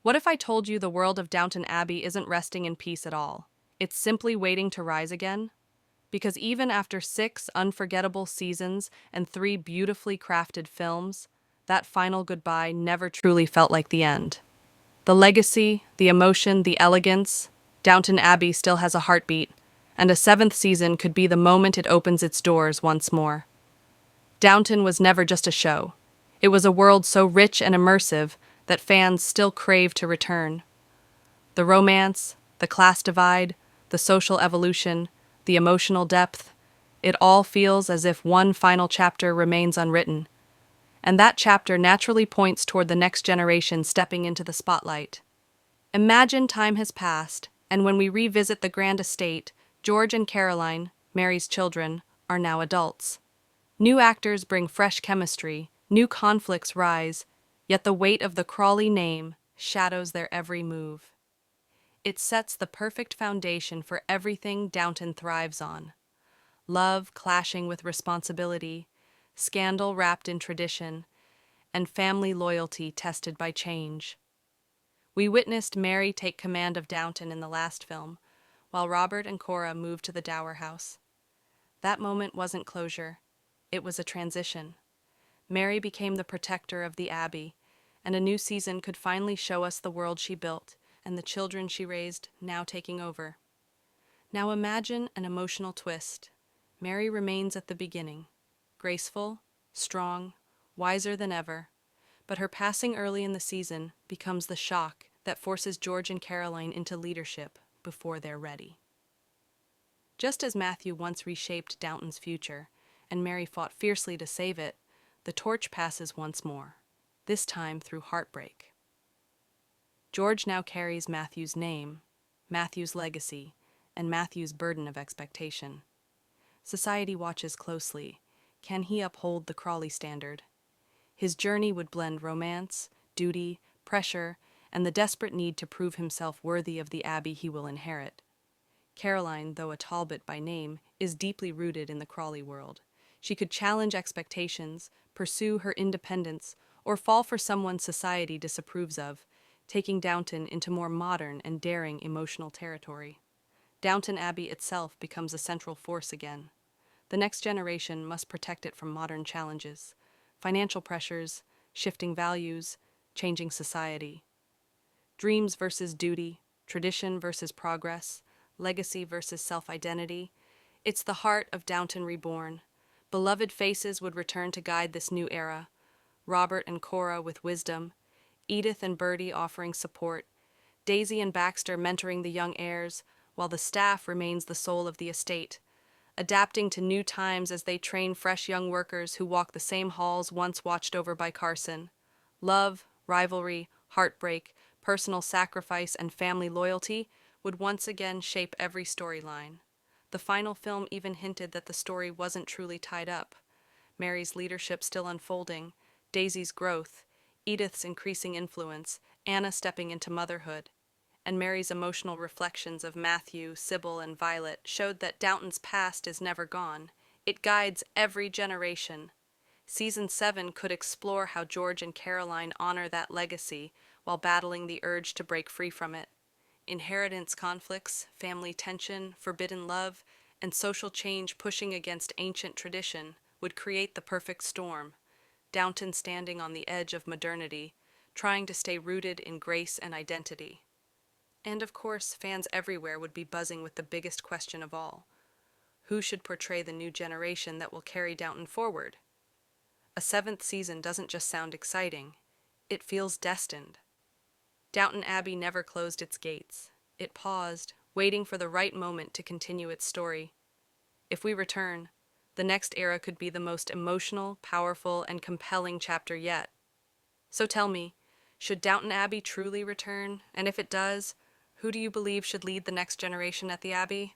What if I told you the world of Downton Abbey isn't resting in peace at all? It's simply waiting to rise again? Because even after 6 unforgettable seasons and 3 beautifully crafted films, that final goodbye never truly felt like the end. The legacy, the emotion, the elegance, Downton Abbey still has a heartbeat, and a 7th season could be the moment it opens its doors once more. Downton was never just a show. It was a world so rich and immersive that fans still crave to return. The romance, the class divide, the social evolution, the emotional depth, it all feels as if one final chapter remains unwritten. And that chapter naturally points toward the next generation stepping into the spotlight. Imagine time has passed, and when we revisit the grand estate, George and Caroline, Mary's children, are now adults. New actors bring fresh chemistry, new conflicts rise, yet the weight of the Crawley name shadows their every move. It sets the perfect foundation for everything Downton thrives on. Love clashing with responsibility, scandal wrapped in tradition, and family loyalty tested by change. We witnessed Mary take command of Downton in the last film, while Robert and Cora moved to the Dower House. That moment wasn't closure, it was a transition. Mary became the protector of the Abbey, and a new season could finally show us the world she built and the children she raised now taking over. Now imagine an emotional twist. Mary remains at the beginning, graceful, strong, wiser than ever, but her passing early in the season becomes the shock that forces George and Caroline into leadership before they're ready. Just as Matthew once reshaped Downton's future, and Mary fought fiercely to save it, the torch passes once more, this time through heartbreak. George now carries Matthew's name, Matthew's legacy, and Matthew's burden of expectation. Society watches closely. Can he uphold the Crawley standard? His journey would blend romance, duty, pressure, and the desperate need to prove himself worthy of the Abbey he will inherit. Caroline, though a Talbot by name, is deeply rooted in the Crawley world. She could challenge expectations, pursue her independence, or fall for someone society disapproves of, taking Downton into more modern and daring emotional territory. Downton Abbey itself becomes a central force again. The next generation must protect it from modern challenges, financial pressures, shifting values, changing society. Dreams versus duty, tradition versus progress, legacy versus self-identity. It's the heart of Downton reborn. Beloved faces would return to guide this new era. Robert and Cora with wisdom, Edith and Bertie offering support, Daisy and Baxter mentoring the young heirs, while the staff remains the soul of the estate, adapting to new times as they train fresh young workers who walk the same halls once watched over by Carson. Love, rivalry, heartbreak, personal sacrifice, and family loyalty would once again shape every storyline. The final film even hinted that the story wasn't truly tied up. Mary's leadership still unfolding, Daisy's growth, Edith's increasing influence, Anna stepping into motherhood, and Mary's emotional reflections of Matthew, Sybil, and Violet showed that Downton's past is never gone. It guides every generation. Season 7 could explore how George and Caroline honor that legacy while battling the urge to break free from it. Inheritance conflicts, family tension, forbidden love, and social change pushing against ancient tradition would create the perfect storm. Downton standing on the edge of modernity, trying to stay rooted in grace and identity. And of course, fans everywhere would be buzzing with the biggest question of all. Who should portray the new generation that will carry Downton forward? A 7th season doesn't just sound exciting, it feels destined. Downton Abbey never closed its gates. It paused, waiting for the right moment to continue its story. If we return, the next era could be the most emotional, powerful, and compelling chapter yet. So tell me, should Downton Abbey truly return? And if it does, who do you believe should lead the next generation at the Abbey?